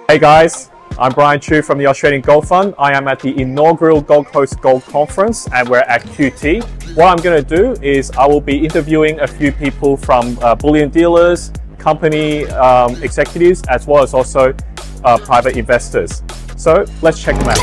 Hey guys, I'm Brian Chu from the Australian Gold Fund. I am at the inaugural Gold Coast Gold Conference and we're at QT. What I'm going to do is I will be interviewing a few people from bullion dealers, company executives, as well as also private investors. So let's check them out.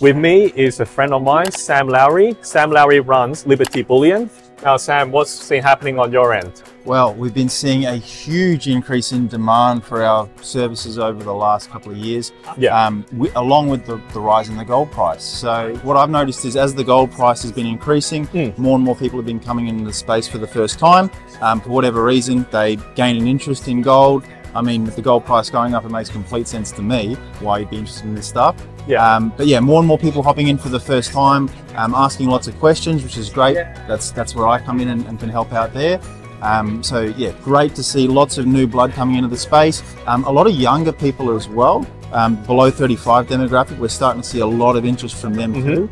With me is a friend of mine, Sam Lawrie. Sam Lawrie runs Liberty Bullion. Now, Sam, what's been happening on your end? Well, we've been seeing a huge increase in demand for our services over the last couple of years, along with the rise in the gold price. So what I've noticed is as the gold price has been increasing, more and more people have been coming into the space for the first time. For whatever reason, they gain an interest in gold. I mean, with the gold price going up, it makes complete sense to me why you'd be interested in this stuff. But yeah, more and more people hopping in for the first time, asking lots of questions, which is great. That's where I come in and can help out there. So yeah, great to see lots of new blood coming into the space. A lot of younger people as well, below 35 demographic. We're starting to see a lot of interest from them too.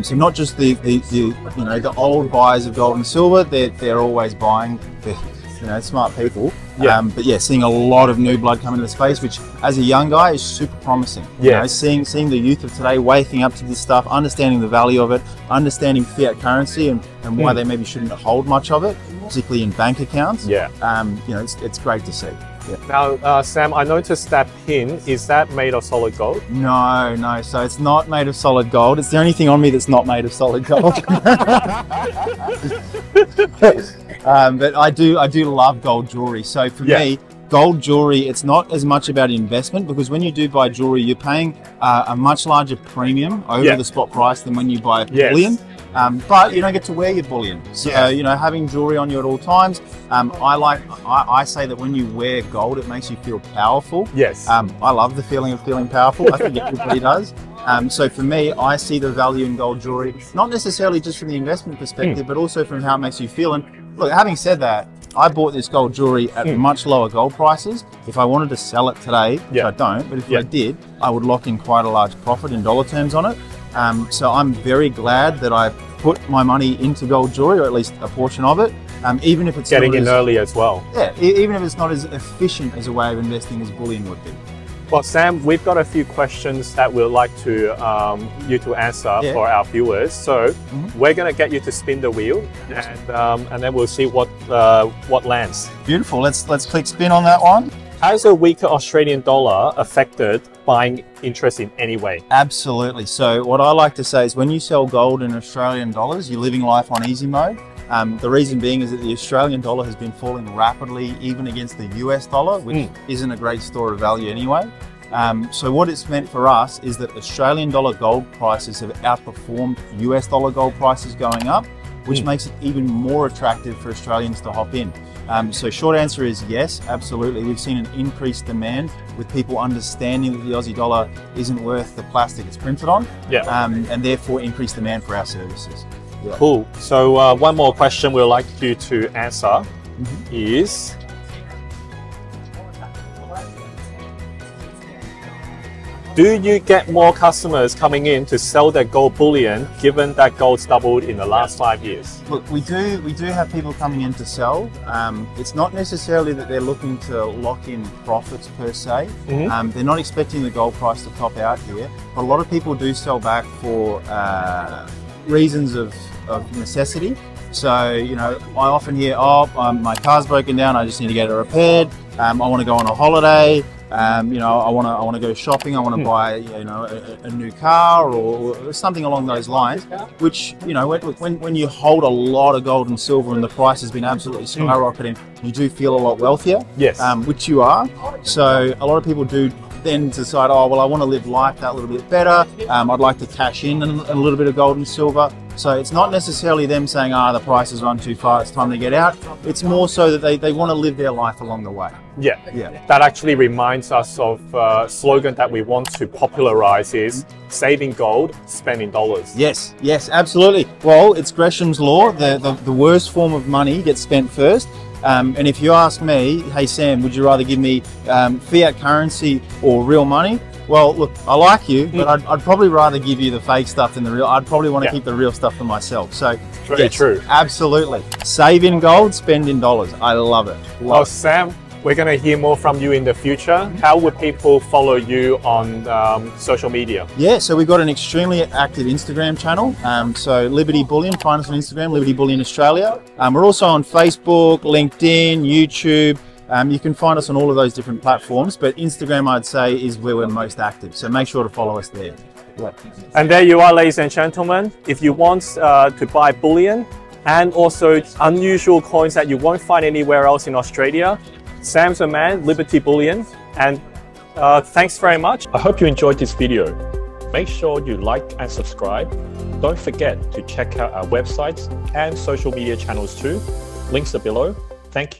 So not just the old buyers of gold and silver, they're always buying. They're smart people. But yeah, seeing a lot of new blood come into the space, which as a young guy is super promising. Seeing the youth of today waking up to this stuff, understanding the value of it, understanding fiat currency and why they maybe shouldn't hold much of it, particularly in bank accounts. It's great to see. Now, Sam, I noticed that pin, is that made of solid gold? No, so it's not made of solid gold. It's the only thing on me that's not made of solid gold. But I do love gold jewelry. So for me, gold jewelry, it's not as much about investment, because when you do buy jewelry, you're paying a much larger premium over the spot price than when you buy bullion. But you don't get to wear your bullion. So, having jewelry on you at all times, I say that when you wear gold, it makes you feel powerful. I love the feeling of feeling powerful. I think everybody does. So for me, I see the value in gold jewelry, not necessarily just from the investment perspective, but also from how it makes you feel. And look, having said that, I bought this gold jewelry at much lower gold prices. If I wanted to sell it today, which I don't, but if I did, I would lock in quite a large profit in dollar terms on it. So I'm very glad that I put my money into gold jewelry, or at least a portion of it, even if it's getting in early as well. Even if it's not as efficient as a way of investing as bullion would be. Well, Sam, we've got a few questions that we'd like to you to answer for our viewers. So we're going to get you to spin the wheel, and then we'll see what lands. Beautiful. Let's click spin on that one. Has a weaker Australian dollar affected buying interest in any way? Absolutely. So what I like to say is when you sell gold in Australian dollars, you're living life on easy mode. The reason being is that the Australian dollar has been falling rapidly, even against the US dollar, which isn't a great store of value anyway. So what it's meant for us is that Australian dollar gold prices have outperformed US dollar gold prices going up, which makes it even more attractive for Australians to hop in. So short answer is yes, absolutely. We've seen an increased demand with people understanding that the Aussie dollar isn't worth the plastic it's printed on, and therefore increased demand for our services. Cool. So one more question we'd like you to answer is, do you get more customers coming in to sell their gold bullion, given that gold's doubled in the last 5 years? Look, we do have people coming in to sell. It's not necessarily that they're looking to lock in profits per se. They're not expecting the gold price to top out here, but a lot of people do sell back for reasons of necessity. So, I often hear, my car's broken down, I just need to get it repaired. I want to go on a holiday. I want to go shopping. I want to buy, a new car or something along those lines. Which, when you hold a lot of gold and silver and the price has been absolutely skyrocketing, you do feel a lot wealthier. Which you are. So a lot of people do then decide, I want to live life that little bit better. I'd like to cash in a little bit of gold and silver. So it's not necessarily them saying, the price has run too far, it's time to get out. It's more so that they want to live their life along the way. That actually reminds us of a slogan that we want to popularize is saving gold, spending dollars. Yes, absolutely. Well, it's Gresham's law. The worst form of money gets spent first. And if you ask me, hey Sam, would you rather give me fiat currency or real money? Well, look, I like you, but I'd probably rather give you the fake stuff than the real. I'd probably want to keep the real stuff for myself. So, very true. Absolutely. Save in gold, spend in dollars. I love it. Well, Sam, we're going to hear more from you in the future. How would people follow you on social media? Yeah, so we've got an extremely active Instagram channel. So Liberty Bullion, find us on Instagram, Liberty Bullion Australia. We're also on Facebook, LinkedIn, YouTube. You can find us on all of those different platforms, but Instagram, I'd say, is where we're most active. So make sure to follow us there. And there you are, ladies and gentlemen. If you want to buy bullion and also unusual coins that you won't find anywhere else in Australia, Sam's a man, Liberty Bullion. And thanks very much. I hope you enjoyed this video. Make sure you like and subscribe. Don't forget to check out our websites and social media channels too. Links are below. Thank you.